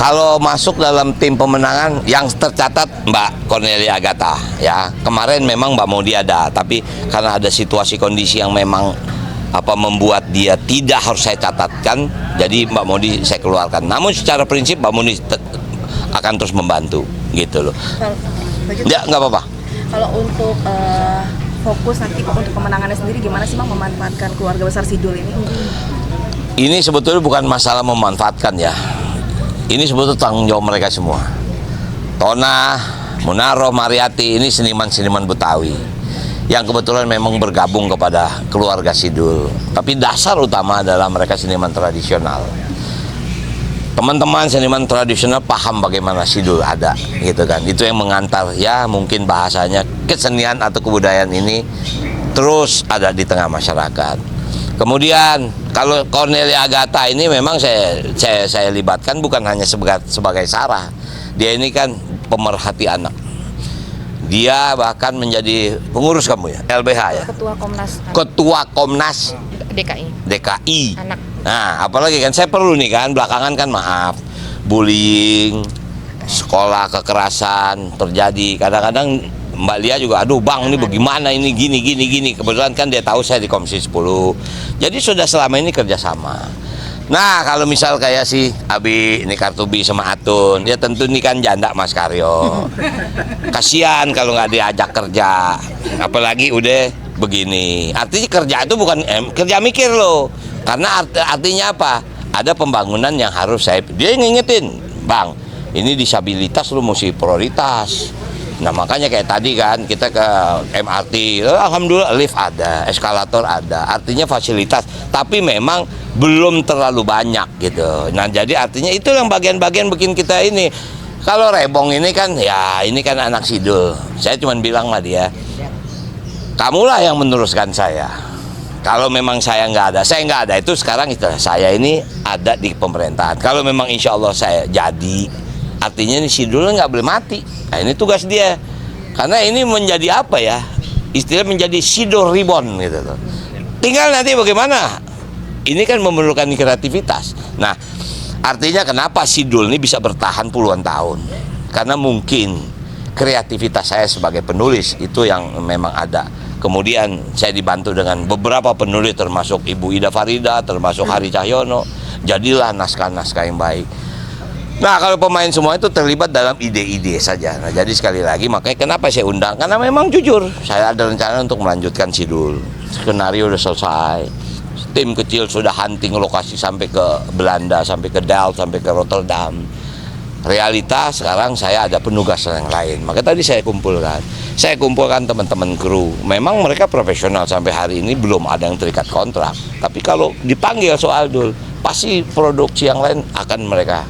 Kalau masuk dalam tim pemenangan yang tercatat Mbak Cornelia Agatha ya. Kemarin memang Mbak Modi ada, tapi karena ada situasi kondisi yang memang membuat dia tidak harus saya catatkan, jadi Mbak Modi saya keluarkan. Namun secara prinsip Mbak Modi akan terus membantu gitu loh. Ya nggak apa-apa. Kalau untuk fokus nanti untuk kemenangannya sendiri gimana sih Bang memanfaatkan keluarga besar Sidul ini? Ini sebetulnya bukan masalah memanfaatkan ya. Ini sebetulnya tanggung jawab mereka semua. Tona, Munaro, Mariati ini seniman-seniman Betawi yang kebetulan memang bergabung kepada keluarga Sidul. Tapi dasar utama adalah mereka seniman tradisional. Teman-teman seniman tradisional paham bagaimana Sidul ada, gitu kan. Itu yang mengantar ya mungkin bahasanya kesenian atau kebudayaan ini terus ada di tengah masyarakat. Kemudian kalau Cornelia Agatha ini memang saya libatkan bukan hanya sebagai Sarah. Dia ini kan pemerhati anak. Dia bahkan menjadi pengurus kamu ya, LBH ya. Ketua Komnas DKI. Anak. Nah, apalagi kan saya perlu nih kan belakangan kan maaf bullying, sekolah kekerasan terjadi. Kadang-kadang Mbak Lia juga, aduh Bang ini bagaimana ini gini. Kebetulan kan dia tahu saya di Komisi 10. Jadi sudah selama ini kerjasama. Nah kalau misal kayak si Abi ini Kartubi sama Atun, ya tentu ini kan janda Mas Karyo. Kasihan kalau nggak diajak kerja, apalagi udah begini. Artinya kerja itu bukan kerja mikir loh. Karena artinya apa? Ada pembangunan yang harus dia ngingetin, Bang, ini disabilitas lu mesti prioritas. Nah makanya kayak tadi kan kita ke MRT, alhamdulillah lift ada, eskalator ada, artinya fasilitas, tapi memang belum terlalu banyak gitu. Nah jadi artinya itu yang bagian-bagian bikin kita ini. Kalau Rebong ini kan ya ini kan anak Sidul, saya cuma bilang sama dia, kamulah yang meneruskan saya. Kalau memang saya nggak ada, itu sekarang istilah saya ini ada di pemerintahan. Kalau memang insya Allah saya jadi, artinya ini Sidul nggak boleh mati. Nah ini tugas dia. Karena ini menjadi apa ya? Istilah menjadi Sidul Reborn gitu loh. Tinggal nanti bagaimana? Ini kan memerlukan kreativitas. Nah, artinya kenapa Sidul ini bisa bertahan puluhan tahun? Karena mungkin kreativitas saya sebagai penulis itu yang memang ada. Kemudian saya dibantu dengan beberapa penulis termasuk Ibu Ida Farida, termasuk Hari Cahyono. Jadilah naskah-naskah yang baik. Nah kalau pemain semua itu terlibat dalam ide-ide saja. Nah jadi sekali lagi makanya kenapa saya undang? Karena memang jujur saya ada rencana untuk melanjutkan Sidul. Skenario udah selesai. Tim kecil sudah hunting lokasi sampai ke Belanda, sampai ke Delft, sampai ke Rotterdam. Realitas sekarang saya ada penugasan yang lain. Maka tadi saya kumpulkan teman-teman kru. Memang mereka profesional sampai hari ini belum ada yang terikat kontrak. Tapi kalau dipanggil soal Dul, pasti produksi yang lain akan mereka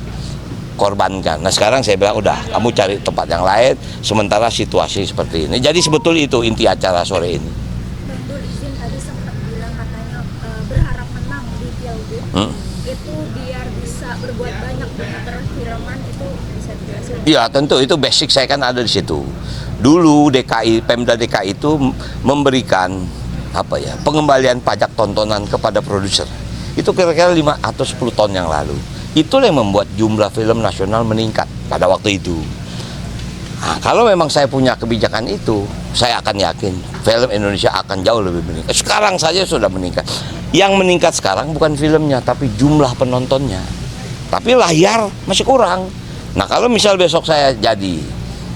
korbankan. Nah sekarang saya bilang udah kamu cari tempat yang lain sementara situasi seperti ini. Jadi sebetulnya itu inti acara sore ini. Bang Dul izin tadi sempat bilang katanya berharap menang di Pilgub. Itu biar bisa berbuat banyak dengan perfilman itu bisa dijelaskan? Iya tentu itu basic saya kan ada di situ. Dulu Pemda DKI itu memberikan pengembalian pajak tontonan kepada produser. Itu kira-kira 5 atau 10 tahun yang lalu. Itulah yang membuat jumlah film nasional meningkat pada waktu itu. Nah, kalau memang saya punya kebijakan itu, saya akan yakin film Indonesia akan jauh lebih meningkat. Sekarang saja sudah meningkat. Yang meningkat sekarang bukan filmnya, tapi jumlah penontonnya. Tapi layar masih kurang. Nah, kalau misal besok saya jadi,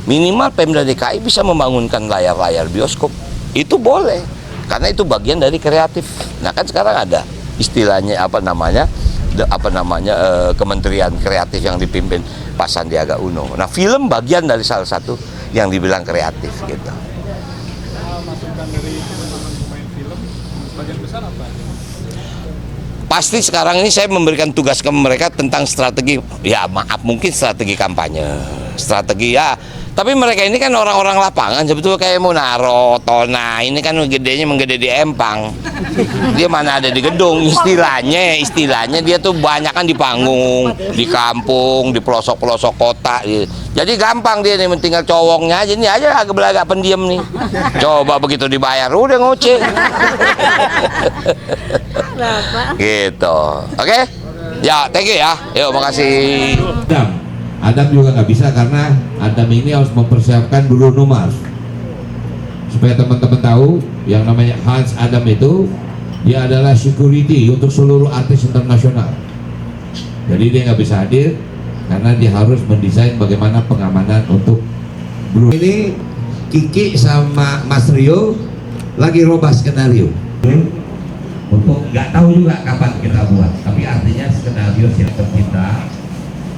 minimal Pemda DKI bisa membangunkan layar-layar bioskop. Itu boleh, karena itu bagian dari kreatif. Nah, kan sekarang ada istilahnya Kementerian Kreatif yang dipimpin Pak Sandiaga Uno. Nah film bagian dari salah satu yang dibilang kreatif gitu. Masukan dari teman-teman pemain film sebagian besar apa? Pasti sekarang ini saya memberikan tugas ke mereka tentang strategi, ya maaf mungkin strategi kampanye, strategi ya. Tapi mereka ini kan orang-orang lapangan, sebetulnya kayak Munaro, Tona, ini kan gedenya menggede di Empang. Dia mana ada di gedung, istilahnya dia tuh banyak kan di panggung, di kampung, di pelosok-pelosok kota. Jadi gampang dia nih, tinggal cowongnya aja, ini aja agak pendiam nih. Coba begitu dibayar, udah ngoceh. Gitu, oke? Ya, thank you ya, yuk makasih. Adam juga nggak bisa karena Adam ini harus mempersiapkan Bruno Mars. Supaya teman-teman tahu, yang namanya Hans Adam itu dia adalah security untuk seluruh artis internasional. Jadi dia nggak bisa hadir karena dia harus mendesain bagaimana pengamanan untuk Bruno. Ini Kiki sama Mas Rio lagi robah skenario. Untuk nggak tahu juga kapan kita buat, tapi artinya skenario siap kita.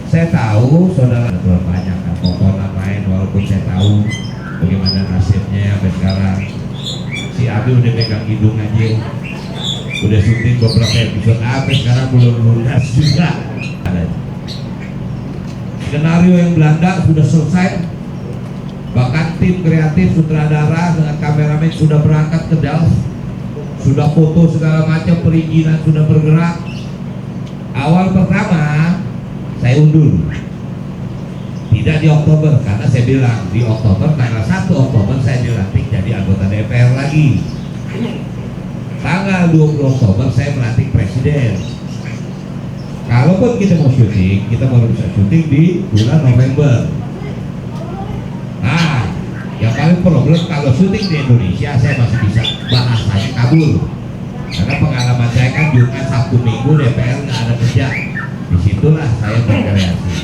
Saya tahu saudara banyak kan potongan main, walaupun saya tahu bagaimana nasibnya sampai sekarang. Si Abi udah pegang hidung aja, udah syuting beberapa episode, sampai sekarang belum lunas juga. Skenario yang Belanda sudah selesai, bahkan tim kreatif sutradara dengan kameramen sudah berangkat ke Delft, sudah foto segala macam, perizinan sudah bergerak. Awal pertama saya undur, tidak di Oktober, karena saya bilang di Oktober, tanggal 1 Oktober saya dilantik jadi anggota DPR lagi. Tanggal 20 Oktober saya melantik presiden. Kalaupun kita mau syuting, kita baru bisa syuting di bulan November. Nah, yang paling problem kalau syuting di Indonesia saya masih bisa bahasanya kabur, karena pengalaman saya kan Jumat, Sabtu, Minggu DPR nggak ada kerja. Disitulah saya berkreasi.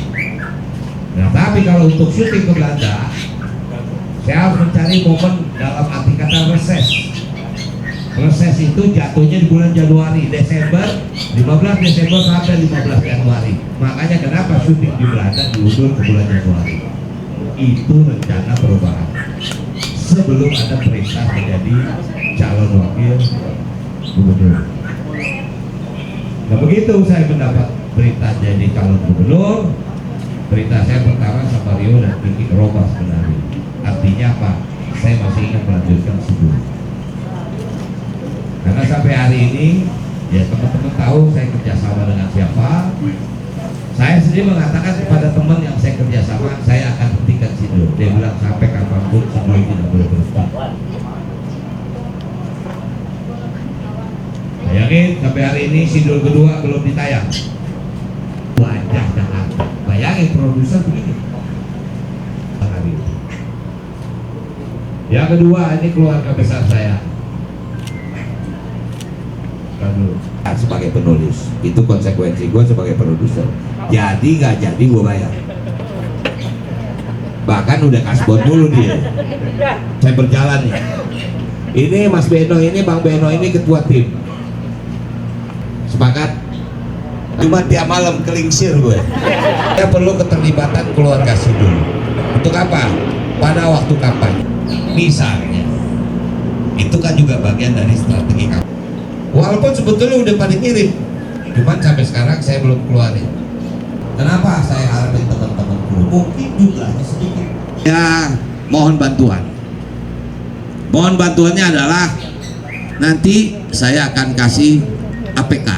Nah, tapi kalau untuk syuting ke Belanda, saya harus mencari momen dalam arti kata reses. Reses itu jatuhnya di bulan Januari, Desember, 15 Desember sampai 15 Januari. Makanya kenapa syuting di Belanda diundur ke bulan Januari. Itu rencana perubahan sebelum ada perintah menjadi calon wakil gubernur. Nah, begitu saya mendapat perintah jadi calon gubernur, perintah saya pertama sama Rio dan Kiki robah sebenarnya. Artinya apa? Saya masih ingin melanjutkan Sidul. Karena sampai hari ini, ya teman-teman tahu saya kerjasama dengan siapa. Saya sendiri mengatakan kepada teman yang saya kerjasama, saya akan hentikan Sidul. Dia bilang sampai kapanpun Sidul tidak boleh berhenti. Bayangin sampai hari ini Sidul kedua belum ditayang. Wajah Jakarta. Bayangin produser begini. Yang kedua, ini keluarga besar saya. Sebagai penulis, itu konsekuensi gue sebagai produser. Jadi nggak jadi gue bayar. Bahkan udah kasbon dulu dia. Saya berjalan nih. Ini Mas Beno ini, Bang Beno ini ketua tim. Sepakat? Cuma tiap malam kelingsir gue. Saya perlu keterlibatan keluarga Sidul. Untuk apa? Pada waktu kampanye. Misalnya, itu kan juga bagian dari strategi kampanye. Walaupun sebetulnya udah pada kirim, cuman sampai sekarang saya belum keluarin. Kenapa saya harapin teman-teman guru? Mungkin jumlahnya sedikit. Ya, mohon bantuan. Mohon bantuannya adalah nanti saya akan kasih APK.